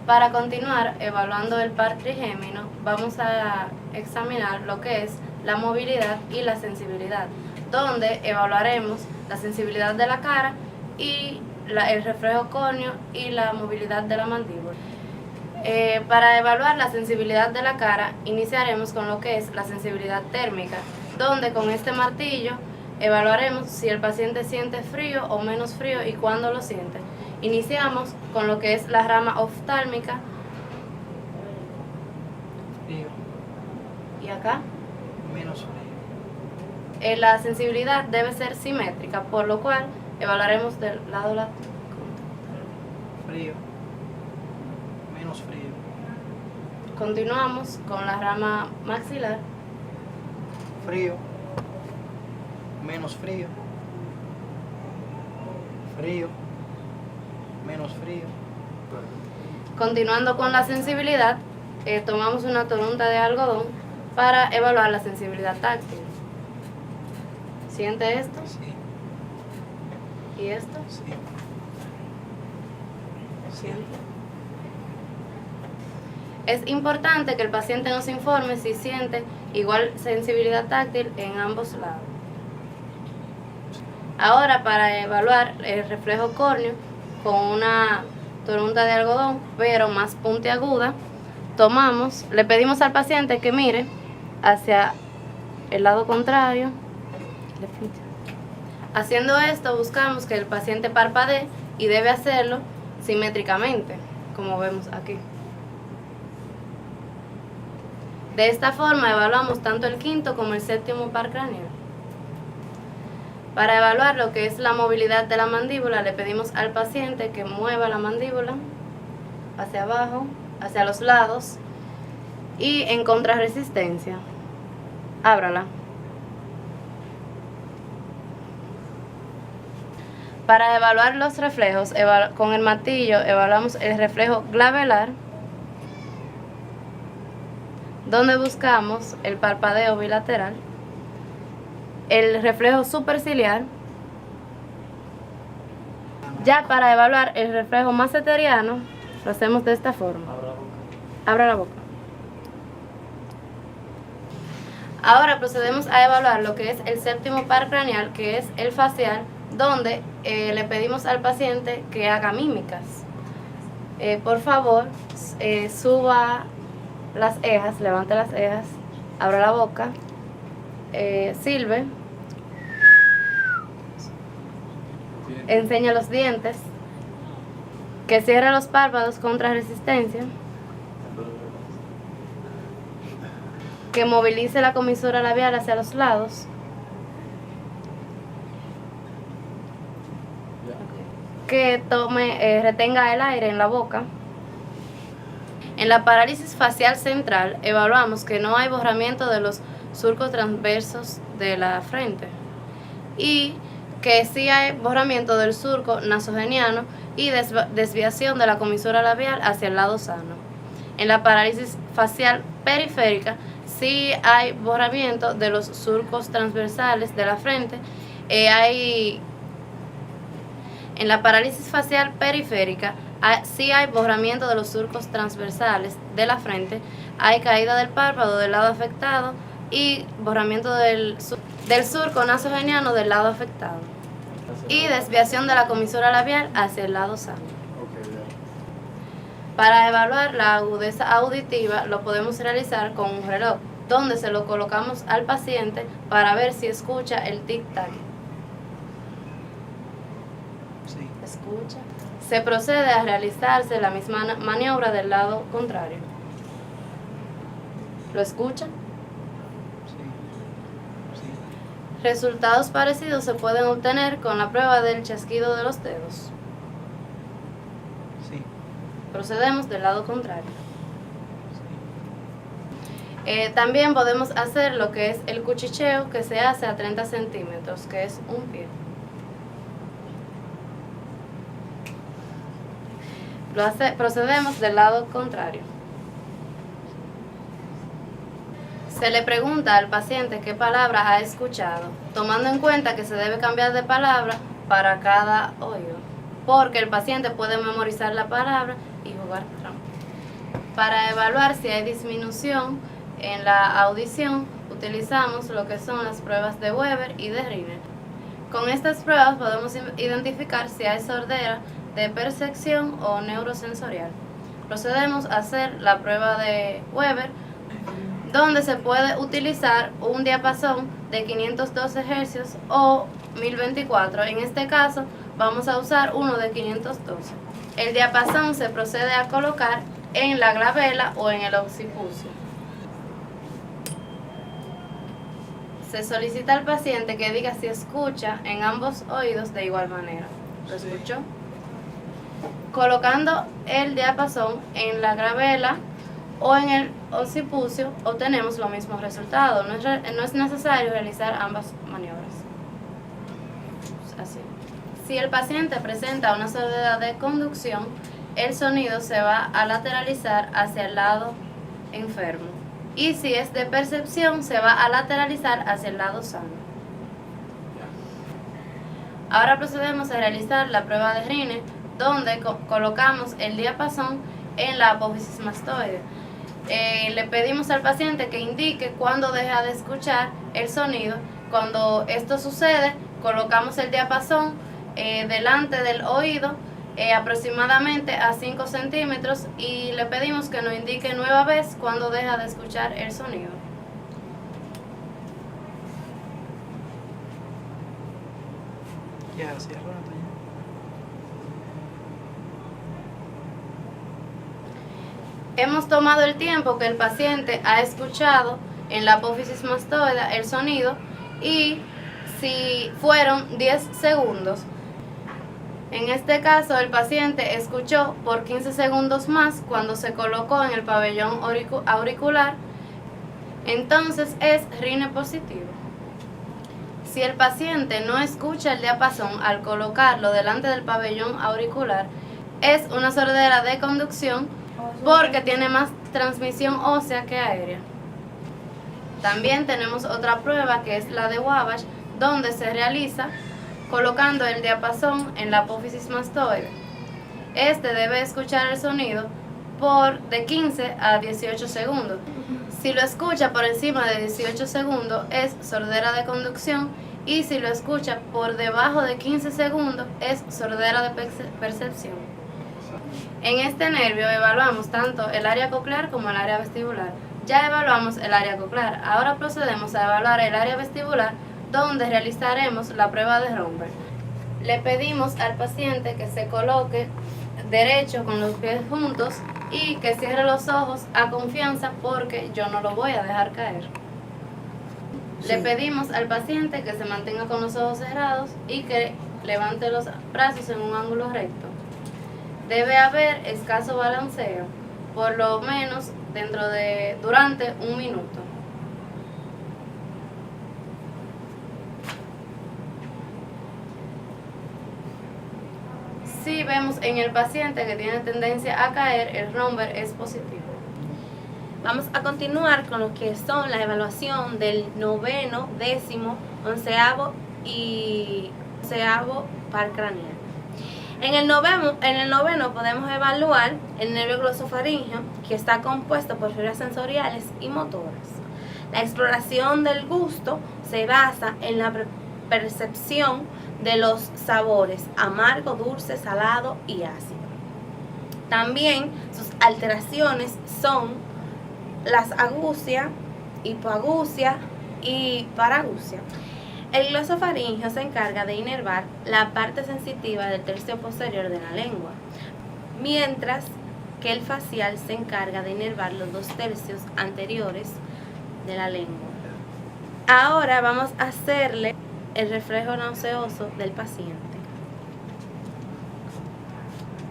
Para continuar evaluando el par trigémino, vamos a examinar lo que es la movilidad y la sensibilidad, donde evaluaremos la sensibilidad de la cara y el reflejo córneo y la movilidad de la mandíbula. Para evaluar la sensibilidad de la cara, iniciaremos con lo que es la sensibilidad térmica, donde con este martillo evaluaremos si el paciente siente frío o menos frío y cuándo lo siente. Iniciamos con lo que es la rama oftálmica. Frío. ¿Y acá? Menos frío. La sensibilidad debe ser simétrica, por lo cual evaluaremos del lado lateral. Frío. Menos frío. Continuamos con la rama maxilar. Frío. Menos frío. Frío. Menos frío. Continuando con la sensibilidad, tomamos una toronja de algodón para evaluar la sensibilidad táctil. ¿Siente esto? Sí. ¿Y esto? Sí. ¿Siente? Es importante que el paciente nos informe si siente igual sensibilidad táctil en ambos lados. Ahora, para evaluar el reflejo córneo con una toronja de algodón, pero más puntiaguda, le pedimos al paciente que mire hacia el lado contrario. Haciendo esto, buscamos que el paciente parpadee y debe hacerlo simétricamente, como vemos aquí. De esta forma evaluamos tanto el quinto como el séptimo par craneal. Para evaluar lo que es la movilidad de la mandíbula, le pedimos al paciente que mueva la mandíbula hacia abajo, hacia los lados y en contrarresistencia. Ábrala. Para evaluar los reflejos, con el martillo evaluamos el reflejo glabelar, donde buscamos el parpadeo bilateral, el reflejo superciliar. Ya para evaluar el reflejo maseteriano, lo hacemos de esta forma. Abra la boca. Ahora procedemos a evaluar lo que es el séptimo par craneal, que es el facial, donde le pedimos al paciente que haga mímicas. Por favor, suba las cejas, levante las cejas, abra la boca, silbe, enseña los dientes, que cierre los párpados contra resistencia, que movilice la comisura labial hacia los lados, que retenga el aire en la boca. En la parálisis facial central evaluamos que no hay borramiento de los surcos transversos de la frente y que sí hay borramiento del surco nasogeniano y desviación de la comisura labial hacia el lado sano. En la parálisis facial periférica sí hay borramiento de los surcos transversales de la frente. En la parálisis facial periférica sí hay borramiento de los surcos transversales de la frente, hay caída del párpado del lado afectado y borramiento del surco nasogeniano del lado afectado y desviación de la comisura labial hacia el lado sano. Para evaluar la agudeza auditiva lo podemos realizar con un reloj, donde se lo colocamos al paciente para ver si escucha el tic-tac. Sí. Escucha. Se procede a realizarse la misma maniobra del lado contrario. ¿Lo escucha? Sí. Sí. Resultados parecidos se pueden obtener con la prueba del chasquido de los dedos. Sí. Procedemos del lado contrario. También podemos hacer lo que es el cuchicheo, que se hace a 30 centímetros, que es un pie. Procedemos del lado contrario. Se le pregunta al paciente qué palabra ha escuchado, tomando en cuenta que se debe cambiar de palabra para cada oído, porque el paciente puede memorizar la palabra y jugar trampa. Para evaluar si hay disminución en la audición, utilizamos lo que son las pruebas de Weber y de Riner. Con estas pruebas podemos identificar si hay sordera de percepción o neurosensorial. Procedemos a hacer la prueba de Weber, donde se puede utilizar un diapasón de 512 Hz o 1024. En este caso vamos a usar uno de 512. El diapasón se procede a colocar en la glabela o en el occipucio. Se solicita al paciente que diga si escucha en ambos oídos de igual manera. ¿Lo escuchó? Colocando el diapasón en la glabela o en el occipucio obtenemos los mismos resultados. No es necesario realizar ambas maniobras. Así. Si el paciente presenta una sordera de conducción, el sonido se va a lateralizar hacia el lado enfermo. Y si es de percepción, se va a lateralizar hacia el lado sano. Ahora procedemos a realizar la prueba de Riner, donde colocamos el diapasón en la apófisis mastoide. Le pedimos al paciente que indique cuándo deja de escuchar el sonido. Cuando esto sucede, colocamos el diapasón delante del oído, aproximadamente a 5 centímetros, y le pedimos que nos indique nueva vez cuando deja de escuchar el sonido. Ya, cierra la talla. Hemos tomado el tiempo que el paciente ha escuchado en la apófisis mastoide el sonido, y si fueron 10 segundos. En este caso, el paciente escuchó por 15 segundos más cuando se colocó en el pabellón auricular, entonces es Riner positivo. Si el paciente no escucha el diapasón al colocarlo delante del pabellón auricular, es una sordera de conducción porque tiene más transmisión ósea que aérea. También tenemos otra prueba que es la de Wabash, donde se realiza colocando el diapasón en la apófisis mastoide. Este debe escuchar el sonido por de 15 a 18 segundos. Si lo escucha por encima de 18 segundos es sordera de conducción, y si lo escucha por debajo de 15 segundos es sordera de percepción. En este nervio evaluamos tanto el área coclear como el área vestibular. Ya evaluamos el área coclear, ahora procedemos a evaluar el área vestibular, donde realizaremos la prueba de Romberg. Le pedimos al paciente que se coloque derecho con los pies juntos y que cierre los ojos a confianza porque yo no lo voy a dejar caer. Le pedimos al paciente que se mantenga con los ojos cerrados y que levante los brazos en un ángulo recto. Debe haber escaso balanceo, por lo menos durante 1 minuto. Si vemos en el paciente que tiene tendencia a caer, el Romberg es positivo. Vamos a continuar con lo que son la evaluación del 9º, 10º, 11º y 11º par craneal. En el noveno podemos evaluar el nervio glosofaríngeo, que está compuesto por fibras sensoriales y motoras. La exploración del gusto se basa en la percepción de los sabores amargo, dulce, salado y ácido. También sus alteraciones son las agusia, hipoagusia y paragusia. El glosofaringeo se encarga de inervar la parte sensitiva del tercio posterior de la lengua, mientras que el facial se encarga de inervar los 2 tercios anteriores de la lengua. Ahora vamos a hacerle el reflejo nauseoso del paciente.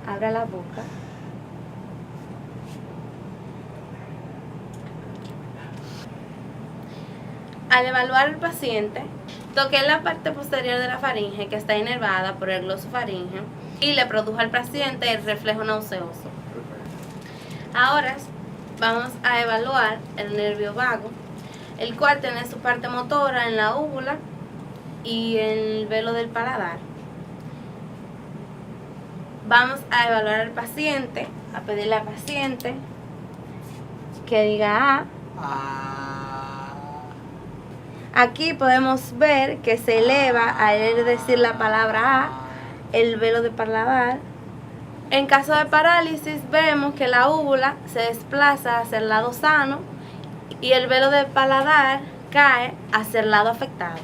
Abra la boca. Al evaluar al paciente, toqué la parte posterior de la faringe que está inervada por el glosofaringeo y le produjo al paciente el reflejo nauseoso. Ahora vamos a evaluar el nervio vago, el cual tiene su parte motora en la úvula y en el velo del paladar. vamos a evaluar al paciente, a pedirle al paciente que diga A. Aquí podemos ver que se eleva al él decir la palabra A el velo de paladar. En caso de parálisis vemos que la úvula se desplaza hacia el lado sano y el velo de paladar cae hacia el lado afectado.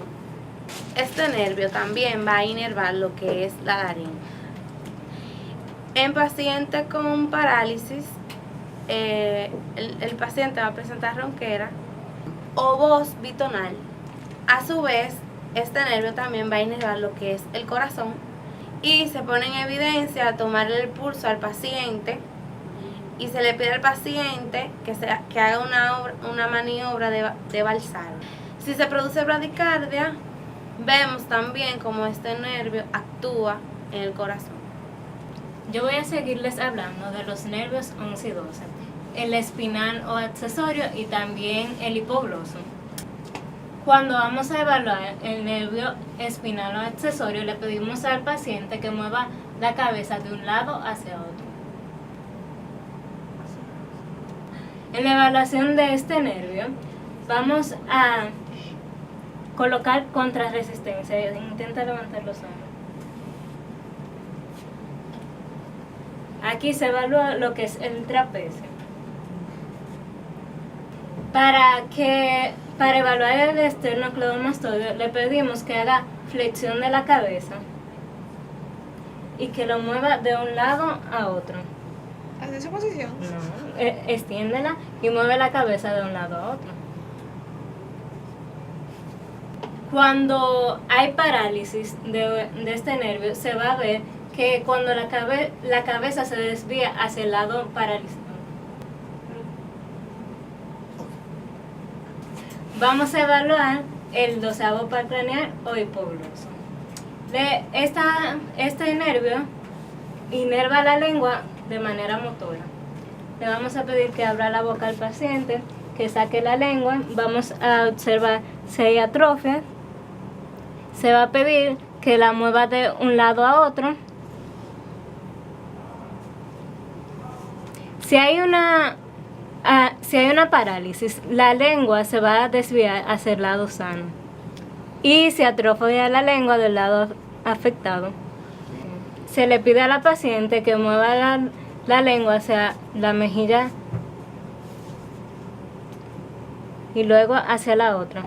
Este nervio también va a inervar lo que es la laringe. En pacientes con parálisis, el paciente va a presentar ronquera o voz bitonal. A su vez, este nervio también va a inervar lo que es el corazón y se pone en evidencia tomarle el pulso al paciente y se le pide al paciente que haga una maniobra de valsar. Si se produce bradicardia, vemos también cómo este nervio actúa en el corazón. Yo voy a seguirles hablando de los nervios 11 y 12, el espinal o accesorio y también el hipogloso. Cuando vamos a evaluar el nervio espinal o accesorio, le pedimos al paciente que mueva la cabeza de un lado hacia otro. En la evaluación de este nervio, vamos a colocar contrarresistencia. Intenta levantar los hombros. Aquí se evalúa lo que es el trapecio. Para evaluar el esternocleidomastoideo le pedimos que haga flexión de la cabeza y que lo mueva de un lado a otro. ¿Hace esa posición? No, extiéndela y mueve la cabeza de un lado a otro. Cuando hay parálisis de este nervio, se va a ver que cuando la cabeza se desvía hacia el lado paralizado. Vamos a evaluar el 12avo par craneal o hipogloso. Este nervio inerva la lengua de manera motora. Le vamos a pedir que abra la boca al paciente, que saque la lengua. Vamos a observar si hay atrofia. Se va a pedir que la mueva de un lado a otro. Si hay una parálisis, la lengua se va a desviar hacia el lado sano y se atrofia la lengua del lado afectado. Se le pide a la paciente que mueva la lengua hacia la mejilla y luego hacia la otra.